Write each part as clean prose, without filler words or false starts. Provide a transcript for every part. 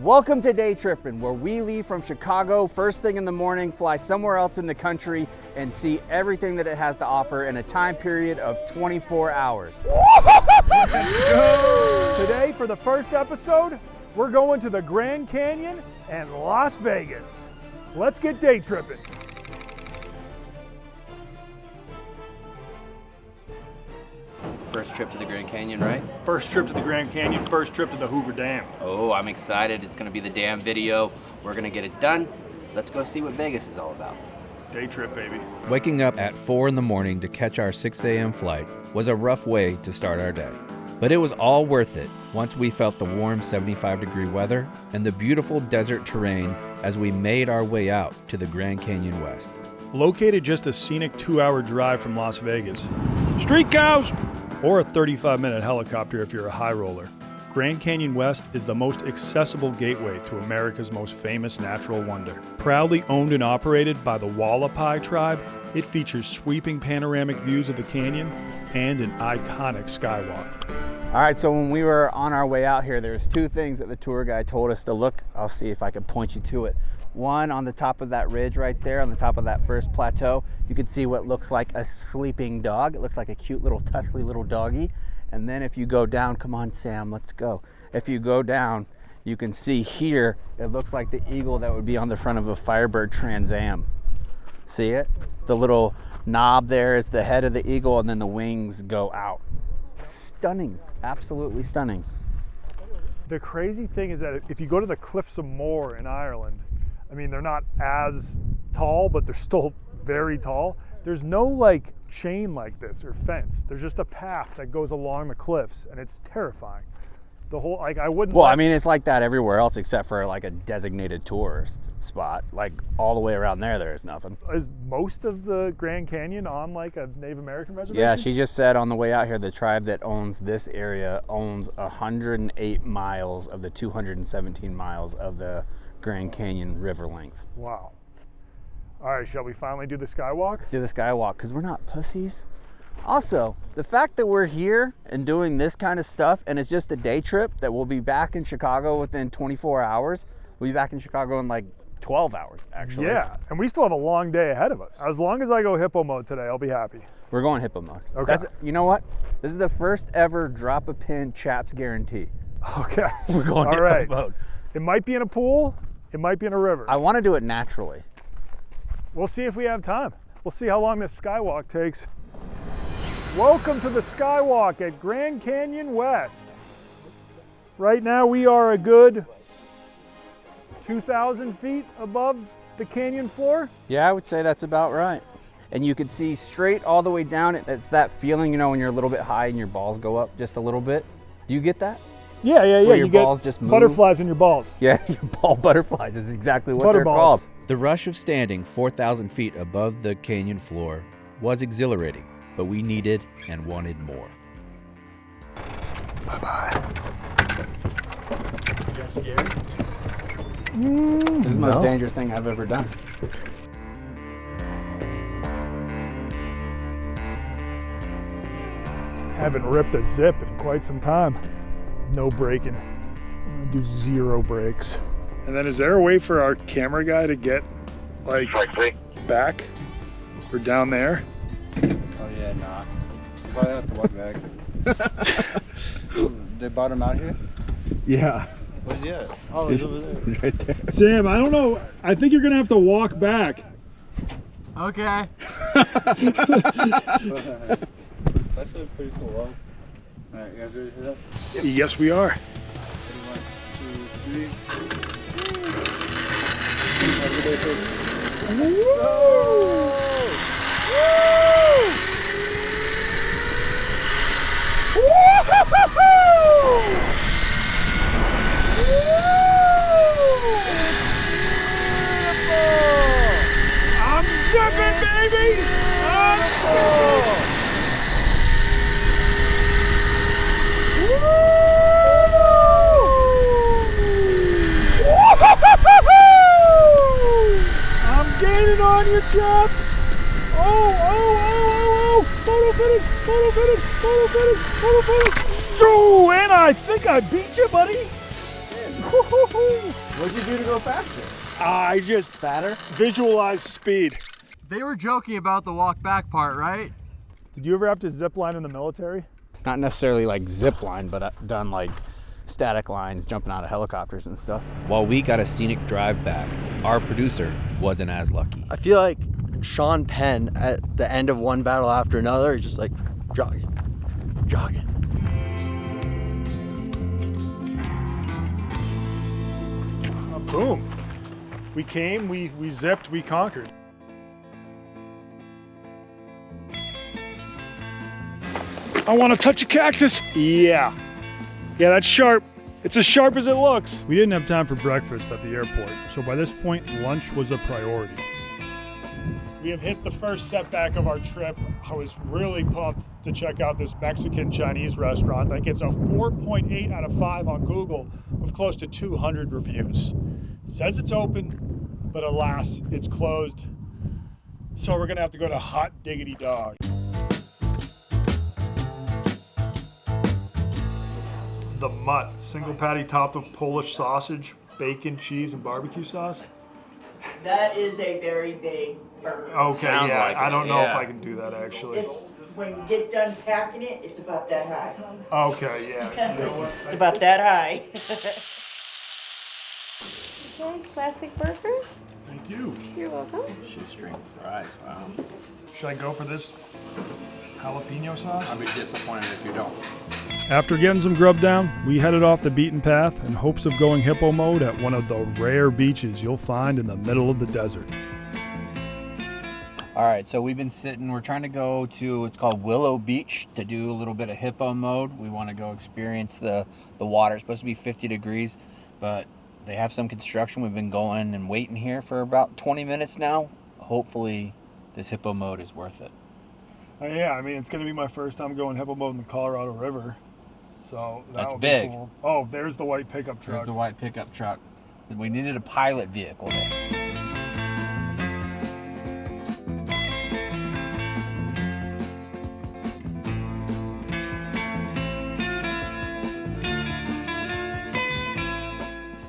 Welcome to Daytripping, where we leave from Chicago first thing in the morning, fly somewhere else in the country, and see everything that it has to offer in a time period of 24 hours. Let's go! Today, for the first episode, we're going to the Grand Canyon and Las Vegas. Let's get day tripping. First trip to the Grand Canyon, right? First trip to the Grand Canyon, first trip to the Hoover Dam. Oh, I'm excited. It's gonna be the dam video. We're gonna get it done. Let's go see what Vegas is all about. Day trip, baby. Waking up at 4 in the morning to catch our 6 a.m. flight was a rough way to start our day. But it was all worth it once we felt the warm 75-degree weather and the beautiful desert terrain as we made our way out to the Grand Canyon West. Located just a scenic 2-hour drive from Las Vegas. Street cows! Or a 35-minute helicopter if you're a high roller. Grand Canyon West is the most accessible gateway to America's most famous natural wonder. Proudly owned and operated by the Wallapai tribe, it features sweeping panoramic views of the canyon and an iconic skywalk. All right, so when we were on our way out here, there's two things that the tour guide told us to look. I'll see if I can point you to it. One, on the top of that ridge right there, on the top of that first plateau, you can see what looks like a sleeping dog. It looks like a cute little tussly little doggy. And then if you go down, come on Sam, let's go. If you go down, you can see here, it looks like the eagle that would be on the front of a Firebird Trans Am. See it? The little knob there is the head of the eagle, and then the wings go out. Stunning, absolutely stunning. The crazy thing is that if you go to the Cliffs of Moher in Ireland, I mean, they're not as tall, but they're still very tall. There's no like chain like this or fence. There's just a path that goes along the cliffs, and it's terrifying. The whole, like, I wouldn't. Well, I mean, it's like that everywhere else except for like a designated tourist spot. Like all the way around there is nothing. Is most of the Grand Canyon on like a Native American reservation? Yeah, she just said on the way out here, the tribe that owns this area owns 108 miles of the 217 miles of the Grand Canyon river length. Wow. All right, shall we finally do the skywalk? Let's do the skywalk, because we're not pussies. Also, the fact that we're here and doing this kind of stuff, and it's just a day trip, that we'll be back in Chicago within 24 hours. We'll be back in Chicago in like 12 hours, actually. Yeah, and we still have a long day ahead of us. As long as I go hippo mode today, I'll be happy. We're going hippo mode. Okay. You know what? This is the first ever drop a pin chaps guarantee. Okay. We're going All hippo right. mode. It might be in a pool. It might be in a river. I want to do it naturally. We'll see if we have time. We'll see how long this skywalk takes. Welcome to the skywalk at Grand Canyon West. Right now we are a good 2,000 feet above the canyon floor. Yeah, I would say that's about right. And you can see straight all the way down. It's that feeling, you know, when you're a little bit high and your balls go up just a little bit. Do you get that? Yeah. Where your you balls get just move? butterflies in your balls. Yeah, your ball butterflies is exactly what Butter they're balls. called. The rush of standing 4,000 feet above the canyon floor was exhilarating, but we needed and wanted more. Bye-bye. You guys scared? This is the most dangerous thing I've ever done. Haven't ripped a zip in quite some time. No braking. I'm gonna do 0 brakes. And then is there a way for our camera guy to get like back or down there? Oh yeah, nah. You probably have to walk back. They bought him out here? Yeah. Where's he at? Oh, he's over there. He's right there. Sam, I don't know. I think you're gonna have to walk back. Okay. That's actually pretty cool, huh? Alright, you guys ready for that? Yep. Yes, we are. 1, 2, 3. I'm zipping, baby! I'm gaining on you, chaps! Oh! Photo finish! And I think I beat you, buddy! What'd you do to go faster? I just Fatter? visualized speed. They were joking about the walk back part, right? Did you ever have to zip line in the military? Not necessarily like zip line, but I've done like static lines, jumping out of helicopters and stuff. While we got a scenic drive back, our producer wasn't as lucky. I feel like Sean Penn at the end of one battle after another is just like jogging. Boom. We came, we zipped, we conquered. I want to touch a cactus. Yeah, that's sharp. It's as sharp as it looks. We didn't have time for breakfast at the airport, so by this point, lunch was a priority. We have hit the first setback of our trip. I was really pumped to check out this Mexican Chinese restaurant that gets a 4.8 out of 5 on Google with close to 200 reviews. It says it's open, but alas, it's closed. So we're gonna have to go to Hot Diggity Dog. The Mutt, single patty topped with Polish sausage, bacon, cheese, and barbecue sauce. That is a very big burger. Okay, Sounds yeah, like I it, don't know if yeah. I can do that actually. It's when you get done packing it, it's about that high. Okay, yeah. It's about that high. Okay, classic burger. Thank you. You're welcome. Shoestring fries, wow. Should I go for this jalapeno sauce? I'd be disappointed if you don't. After getting some grub down, we headed off the beaten path in hopes of going hippo mode at one of the rare beaches you'll find in the middle of the desert. All right, so we've been sitting, we're trying to go to, it's called Willow Beach to do a little bit of hippo mode. We want to go experience the water. It's supposed to be 50 degrees, but they have some construction. We've been going and waiting here for about 20 minutes now. Hopefully this hippo mode is worth it. Yeah, I mean, it's going to be my first time going hippo mode in the Colorado River. So That's that'll big. be cool. Oh, there's the white pickup truck. There's the white pickup truck. We needed a pilot vehicle there.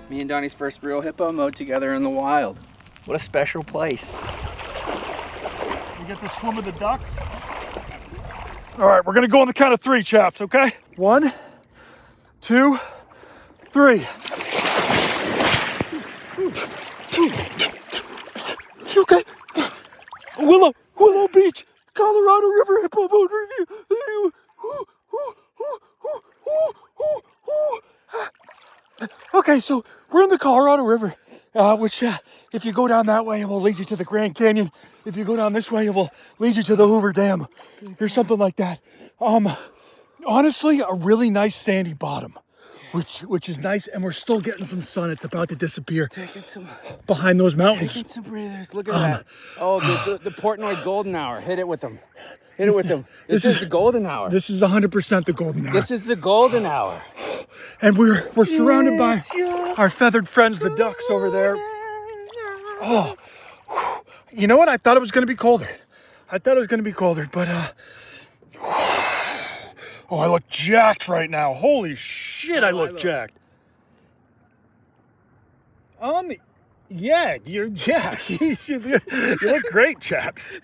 Me and Donnie's first real hippo mode together in the wild. What a special place. We get to swim with the ducks. All right, we're going to go on the count of 3, chaps, okay? 1, 2, 3. Okay. Willow Beach, Colorado River hippo mode review. Okay, so we're in the Colorado River, which if you go down that way, it will lead you to the Grand Canyon. If you go down this way, it will lead you to the Hoover Dam or something like that. Honestly, a really nice sandy bottom, which is nice, and we're still getting some sun. It's about to disappear Taking some behind those mountains. some breathers. Look at that. Oh, the Portnoy golden hour. Hit it with them. Hit it with them. This is the golden hour. This is 100% the golden hour. This is the golden hour. And we're surrounded by our feathered friends, the ducks over there. Oh, you know what? I thought it was going to be colder. But oh, I look jacked right now. Holy shit, I look jacked. Yeah, you're jacked. You look great, chaps.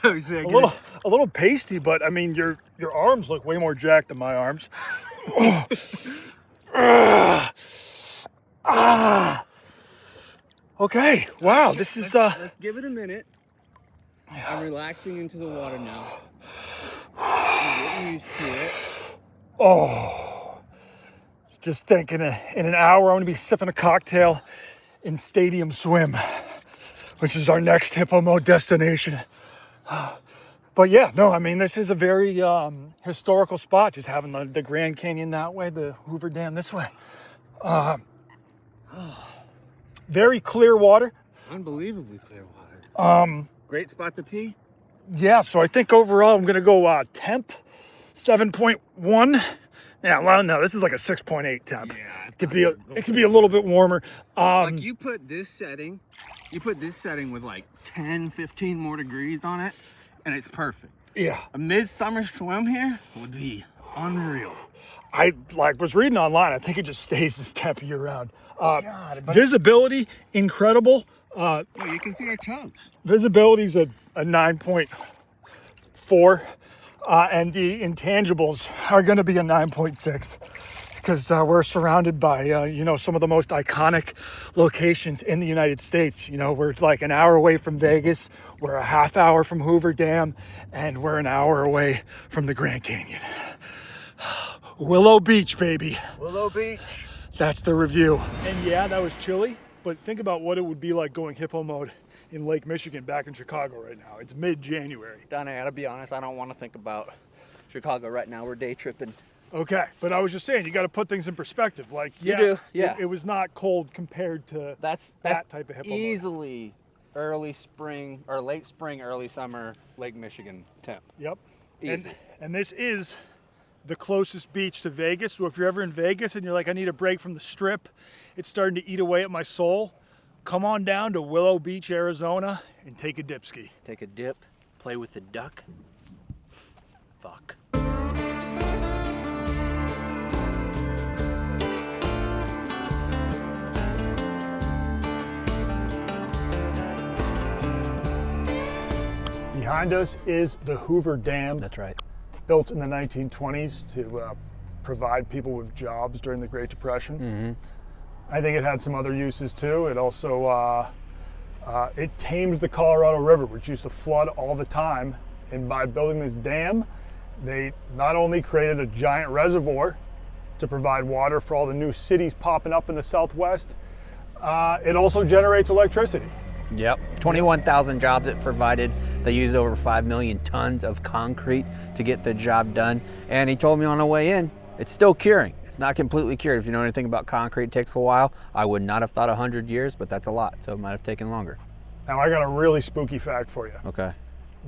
A little pasty, but I mean, your arms look way more jacked than my arms. Okay, wow, this is Let's give it a minute. I'm relaxing into the water now. I'm getting used to it. Oh, just thinking in an hour I'm gonna be sipping a cocktail in Stadium Swim, which is our next hippo mode destination. But yeah, no, I mean, this is a very historical spot, just having the Grand Canyon that way, the Hoover Dam this way. Very clear water. Unbelievably clear water. Great spot to pee. Yeah, so I think overall I'm gonna go temp 7.1. Yeah, well, no, this is like a 6.8 temp. Yeah, it could be a little bit warmer. Like you put this setting with like 10, 15 more degrees on it, and it's perfect. Yeah. A midsummer swim here would be unreal. I was reading online. I think it just stays this temp year round. Visibility, incredible. Oh, you can see our toes. Visibility's a 9.4, and the intangibles are going to be a 9.6 because we're surrounded by some of the most iconic locations in the United States. We're like an hour away from Vegas, we're a half hour from Hoover Dam, and we're an hour away from the Grand Canyon. Willow Beach, baby. Willow Beach. That's the review. And yeah, that was chilly, but think about what it would be like going hippo mode in Lake Michigan back in Chicago right now. It's mid-January. Donnie, I gotta be honest, I don't want to think about Chicago right now. We're day tripping. Okay, but I was just saying, you got to put things in perspective. Like, You do, yeah. It was not cold compared to That's that type of hippo mode. easily early spring or late spring, early summer Lake Michigan temp. Yep. Easy. And this is the closest beach to Vegas. So if you're ever in Vegas and you're like, I need a break from the strip, it's starting to eat away at my soul, come on down to Willow Beach, Arizona, and take a dip ski. Take a dip, play with the duck. Fuck. Behind us is the Hoover Dam. That's right. Built in the 1920s to provide people with jobs during the Great Depression. Mm-hmm. I think it had some other uses too. It also it tamed the Colorado River, which used to flood all the time. And by building this dam, they not only created a giant reservoir to provide water for all the new cities popping up in the Southwest, it also generates electricity. Yep. 21,000 jobs it provided. They used over 5 million tons of concrete to get the job done. And he told me on the way in, it's still curing. It's not completely cured. If you know anything about concrete, it takes a while. I would not have thought 100 years, but that's a lot. So it might have taken longer. Now I got a really spooky fact for you. Okay.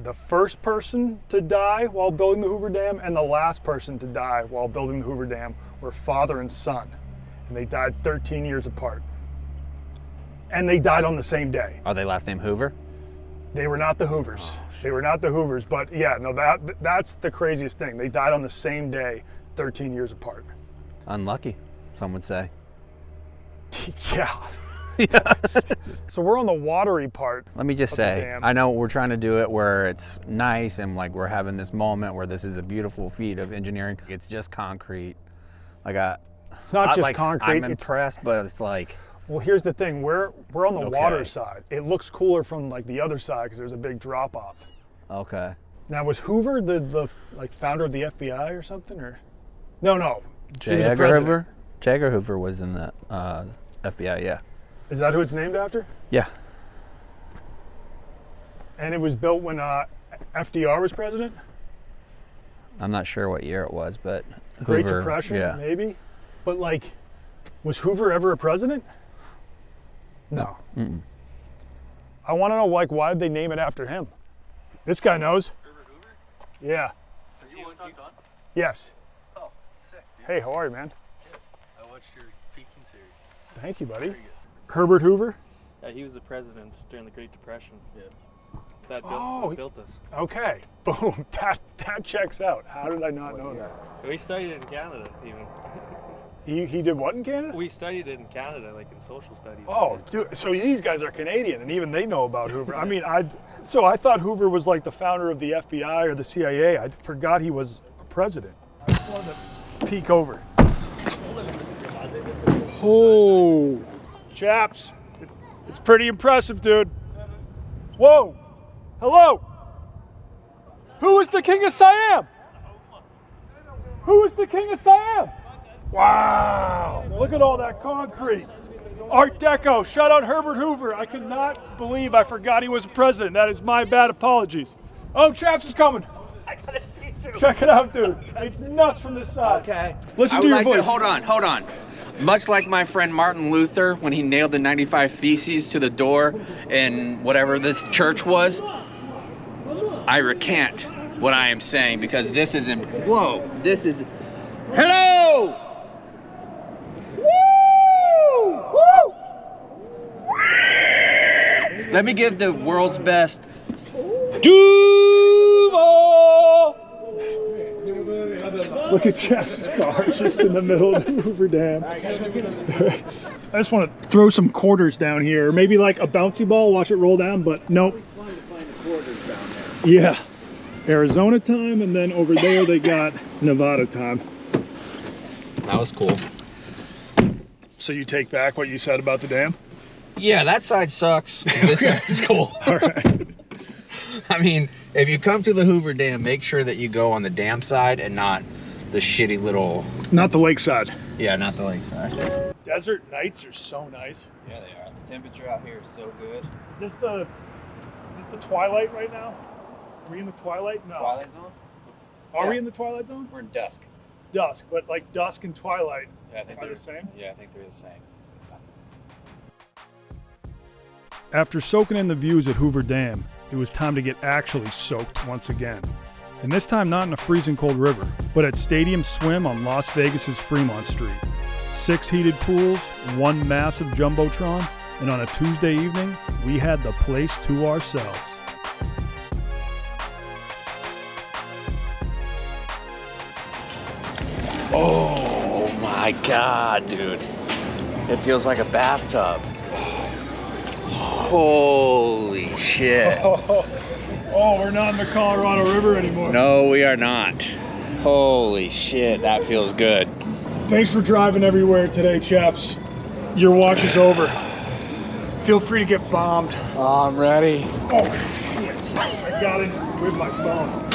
The first person to die while building the Hoover Dam and the last person to die while building the Hoover Dam were father and son. And they died 13 years apart. And they died on the same day. Are they last name Hoover? They were not the Hoovers. Oh, they were not the Hoovers, but yeah, no, that's the craziest thing. They died on the same day, 13 years apart. Unlucky, some would say. Yeah. So we're on the watery part. Let me just of the say, dam. I know we're trying to do it where it's nice and like we're having this moment where this is a beautiful feat of engineering. It's just concrete. It's not just concrete. I'm impressed, but it's like, Well, here's the thing. We're on the Okay. water side. It looks cooler from like the other side because there's a big drop off. okay. Now, was Hoover the like founder of the FBI or something, or no? J. He was a Edgar president. Hoover? J. Edgar Hoover was in the FBI, yeah. Is that who it's named after? Yeah. And it was built when FDR was president. I'm not sure what year it was, but Great Hoover, Depression, yeah. maybe. But like, was Hoover ever a president? No. Mm-mm. I want to know like why did they name it after him? This guy knows. Herbert Hoover? Yeah. Is he one talked on? Yes. Oh, sick, dude. Hey, how are you, man? I watched your Peking series. Thank you, buddy. Very good. Herbert Hoover. Yeah, he was the president during the Great Depression. Yeah. That built us. Okay. Boom. That checks out. How did I not know that? We studied it in Canada, even. He did what in Canada? We studied it in Canada, like in social studies. Oh, dude. So these guys are Canadian, and even they know about Hoover. I mean, I thought Hoover was like the founder of the FBI or the CIA. I forgot he was a president. I just wanted to peek over. Oh, chaps, it's pretty impressive, dude. Whoa, hello. Who is the King of Siam? Who is the King of Siam? Wow, look at all that concrete. Art Deco, shout out Herbert Hoover. I cannot believe I forgot he was a president. That is my bad apologies. Oh, Chaps is coming. I gotta see too. Check it out, dude. It's nuts from this side. Okay. Listen I to would your like voice. to, hold on. Much like my friend Martin Luther when he nailed the 95 Theses to the door in whatever this church was, I recant what I am saying because this is, hello! Woo! Woo! Let me give the world's best Duval! Look at Jeff's car just in the middle of the Hoover Dam. I just want to throw some quarters down here. Maybe like a bouncy ball, watch it roll down, but nope. It's fun to find the quarters down there. Yeah. Arizona time, and then over there they got Nevada time. That was cool. So you take back what you said about the dam? Yeah, that side sucks. This side's cool. All right. I mean, if you come to the Hoover Dam, make sure that you go on the dam side and not the shitty little... Not the lakeside. Yeah, not the lakeside. Desert nights are so nice. Yeah, they are. The temperature out here is so good. Is this the twilight right now? Are we in the twilight? No. Twilight zone? Are Yeah. we in the twilight zone? We're in dusk. Dusk, but like dusk and twilight Yeah, I think are they're the same? Yeah, I think they're the same. After soaking in the views at Hoover Dam, it was time to get actually soaked once again. And this time not in a freezing cold river, but at Stadium Swim on Las Vegas's Fremont Street. 6 heated pools, 1 massive jumbotron, and on a Tuesday evening, we had the place to ourselves. Oh my God, dude. It feels like a bathtub. Holy shit. Oh, we're not in the Colorado River anymore. No, we are not. Holy shit, that feels good. Thanks for driving everywhere today, chaps. Your watch is over. Feel free to get bombed. Oh, I'm ready. Oh, shit. I got it with my phone.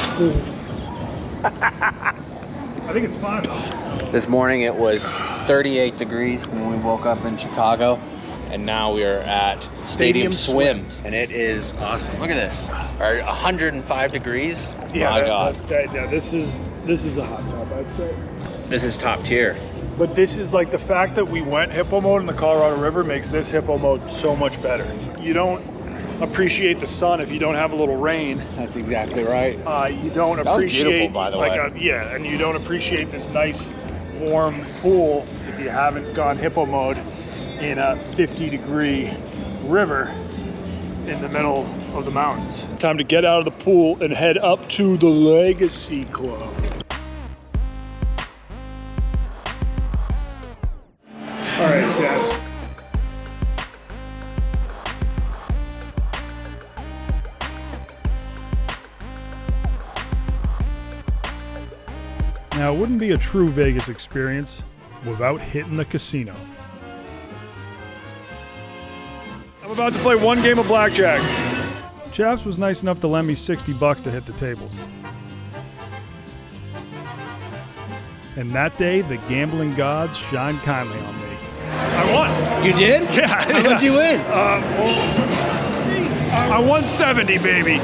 I think it's fine though. This morning it was 38 degrees when we woke up in Chicago, and now we are at Stadium Swim, and it is awesome. Look at this. 105 degrees. Yeah, My God. This is a hot tub, I'd say. This is top tier. But this is like the fact that we went hippo mode in the Colorado River makes this hippo mode so much better. You don't appreciate the sun if you don't have a little rain. That's exactly right. You don't That was appreciate beautiful, by the way. and you don't appreciate this nice warm pool if you haven't gone hippo mode in a 50-degree river in the middle of the mountains. Time to get out of the pool and head up to the Legacy Club. All right, chaps. Now, it wouldn't be a true Vegas experience without hitting the casino. I'm about to play one game of blackjack. Chaps was nice enough to lend me $60 to hit the tables. And that day, the gambling gods shined kindly on me. I won. You did? Yeah. How much you win? I won 70, baby.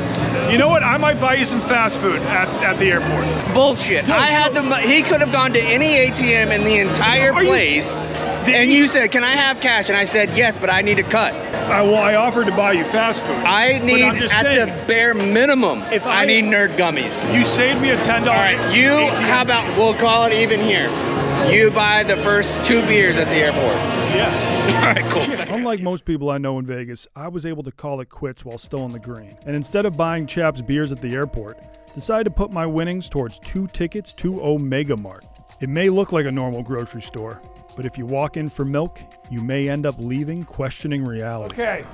You know what? I might buy you some fast food at the airport. Bullshit. I had the he could have gone to any ATM in the entire place, and you said, "Can I have cash?" And I said, "Yes, but I need a cut." I offered to buy you fast food. I need, at the bare minimum, I need nerd gummies. You saved me a $10. All right, ATM. how about, we'll call it even here. You buy the first 2 beers at the airport. Yeah. All right, cool. Unlike most people I know in Vegas, I was able to call it quits while still in the green. And instead of buying Chaps beers at the airport, decided to put my winnings towards 2 tickets to Omega Mart. It may look like a normal grocery store, but if you walk in for milk, you may end up leaving questioning reality. Okay,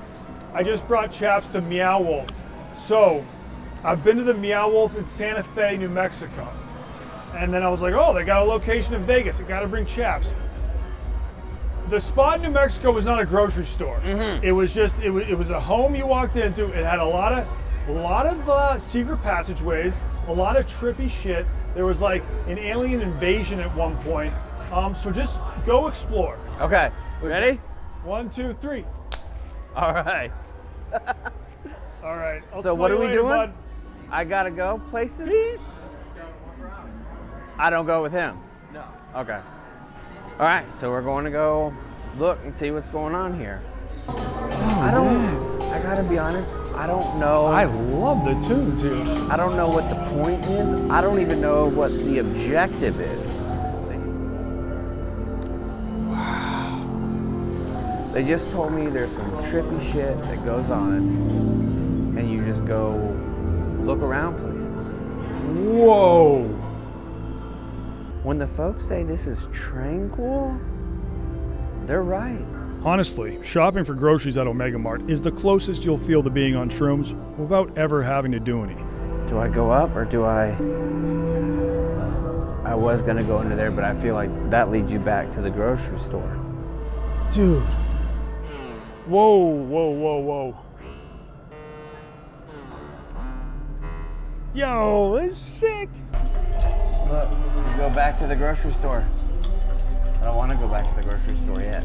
I just brought Chaps to Meow Wolf. So, I've been to the Meow Wolf in Santa Fe, New Mexico. And then I was like, oh, they got a location in Vegas. I gotta bring Chaps. The spot in New Mexico was not a grocery store. Mm-hmm. It was just, it was a home you walked into. It had a lot of secret passageways, a lot of trippy shit. There was like an alien invasion at one point. So just go explore. Okay, we ready? 1, 2, 3. All right. All right. I'll So smell what are you we later, doing? bud. I gotta go places? Peace. I don't go with him? No. Okay. All right, so we're going to go look and see what's going on here. I gotta be honest, I don't know. I love the tunes here. I don't know what the point is. I don't even know what the objective is. Wow. They just told me there's some trippy shit that goes on, and you just go look around places. Whoa. when the folks say this is tranquil, they're right. Honestly, shopping for groceries at Omega Mart is the closest you'll feel to being on shrooms without ever having to do any. Do I go up or do I was gonna go into there, but I feel like that leads you back to the grocery store. Dude. Whoa, whoa, whoa, whoa. Yo, this is sick. Look, you go back to the grocery store. I don't want to go back to the grocery store yet.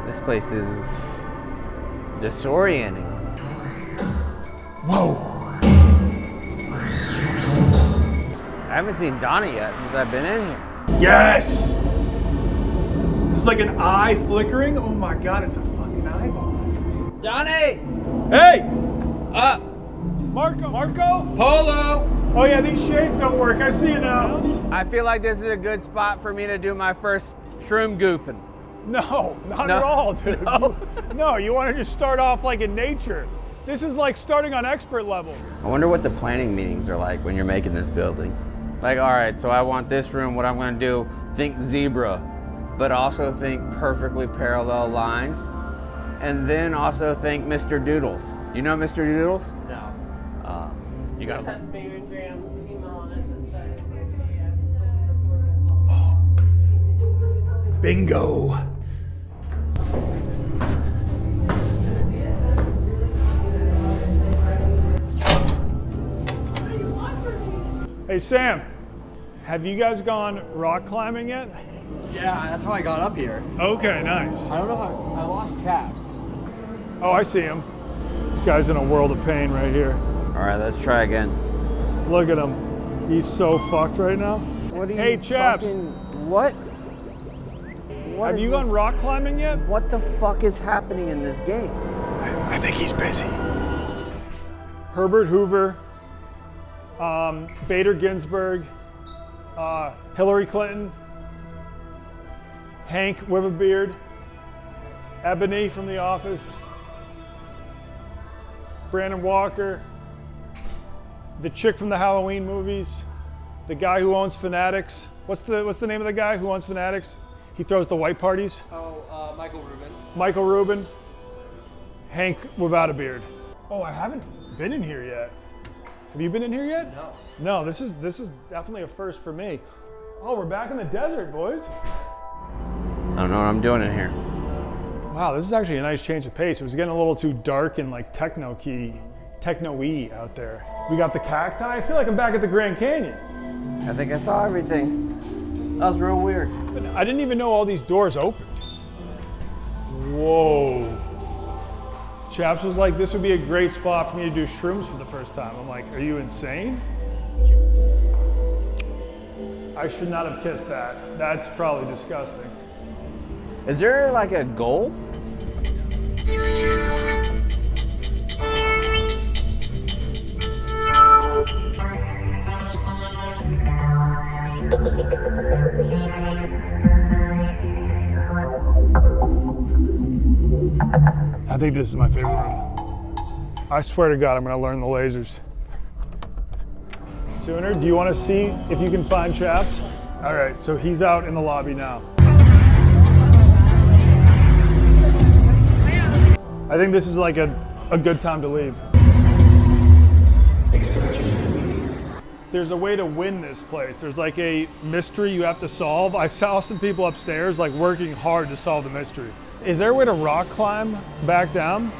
This place is disorienting. Whoa. I haven't seen Donnie yet since I've been in here. Yes! This is like an eye flickering. Oh my God, it's a fucking eyeball. Donnie! Hey! Marco! Polo! Oh yeah, these shades don't work. I see you now. I feel like this is a good spot for me to do my first shroom goofing. No, not at all, dude. No, you want to just start off like in nature. This is like starting on expert level. I wonder what the planning meetings are like when you're making this building. Like, all right, so I want this room, what I'm gonna do, think zebra, but also think perfectly parallel lines, and then also think Mr. Doodles. You know Mr. Doodles? No. You got Has Baron Graham's email on it that says, Bingo. Hey Sam, have you guys gone rock climbing yet? Yeah, that's how I got up here. Okay, nice. I don't know how I lost chaps. Oh, I see him. This guy's in a world of pain right here. All right, let's try again. Look at him. He's so fucked right now. What are you Hey, chaps. What? Have you gone rock climbing yet? What the fuck is happening in this game? I think he's busy. Herbert Hoover, Bader Ginsburg, Hillary Clinton, Hank with a beard, Ebony from The Office, Brandon Walker, the chick from the Halloween movies, the guy who owns Fanatics. What's the name of the guy who owns Fanatics? He throws the white parties. Oh, Michael Rubin. Michael Rubin, Hank without a beard. Oh, I haven't been in here yet. Have you been in here yet? No. No, this is definitely a first for me. Oh, we're back in the desert, boys. I don't know what I'm doing in here. Wow, this is actually a nice change of pace. It was getting a little too dark and like techno-y out there. We got the cacti. I feel like I'm back at the Grand Canyon. I think I saw everything. That was real weird. But I didn't even know all these doors opened. Whoa. Chaps was like, this would be a great spot for me to do shrooms for the first time. I'm like, are you insane? I should not have kissed that. That's probably disgusting. Is there like a goal? I think this is my favorite room. I swear to God, I'm gonna learn the lasers. Sooner, do you wanna see if you can find Chaps? All right, so he's out in the lobby now. I think this is like a good time to leave. There's a way to win this place. There's like a mystery you have to solve. I saw some people upstairs like working hard to solve the mystery. Is there a way to rock climb back down?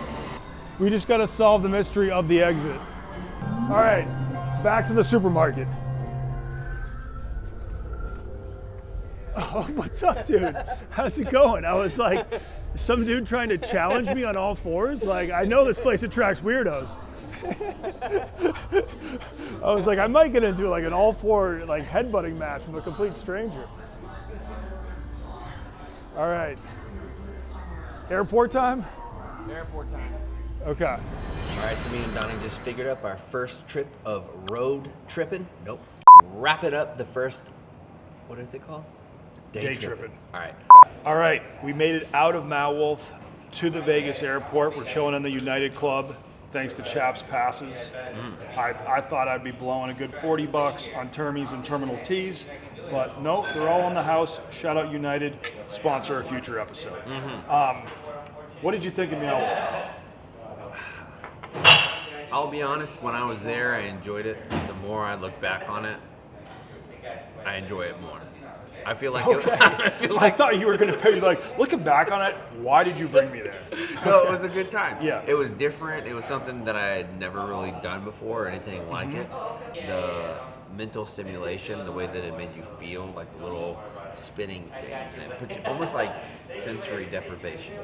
We just gotta solve the mystery of the exit. All right, back to the supermarket. Oh, what's up, dude? How's it going? I was like, some dude trying to challenge me on all fours? Like, I know this place attracts weirdos. I was like, I might get into like an all four like headbutting match with a complete stranger. All right. Airport time? Airport time. Okay. All right, so me and Donnie just figured up our first trip of road tripping. Nope. Wrapping up the first, what is it called? Day tripping. All right. All right, we made it out of Meow Wolf to the Vegas airport. We're chilling in the United Club. thanks to Chaps passes. I thought I'd be blowing a good $40 on Termies and Terminal T's, but nope, they're all in the house. Shout out United, sponsor a future episode. What did you think of Meow Wolf? I'll be honest, when I was there, I enjoyed it. The more I look back on it, I enjoy it more. I feel like I thought you were going to be like, looking back on it, why did you bring me there? No, it was a good time. Yeah. It was different. It was something that I had never really done before or anything like it. The mental stimulation, the way that it made you feel, like the little spinning things, and it put you almost like sensory deprivation.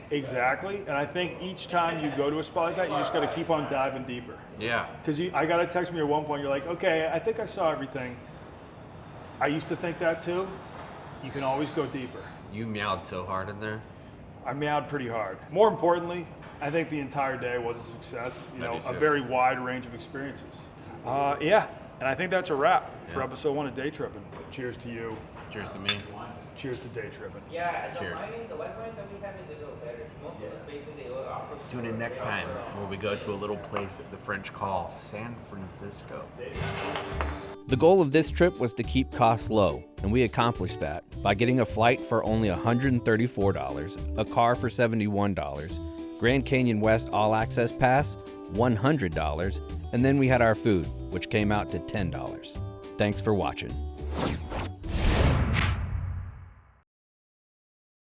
Exactly, and I think each time you go to a spot like that, you just got to keep on diving deeper. Yeah. Because I got a text me at one point, you're like, okay, I think I saw everything. I used to think that too. You can always go deeper. You meowed so hard in there. I meowed pretty hard. More importantly, I think the entire day was a success. You know, a very wide range of experiences. Yeah, and I think that's a wrap for episode 1 of Daytripping. Cheers to you. Cheers to me. Cheers to Daytripping. Yeah, Cheers. the Wi-Fi that we have is a little better. Most of the places they offer. Tune in next time where we go to a little place that the French call San Francisco. The goal of this trip was to keep costs low, and we accomplished that by getting a flight for only $134, a car for $71, Grand Canyon West All Access Pass, $100, and then we had our food, which came out to $10. Thanks for watching.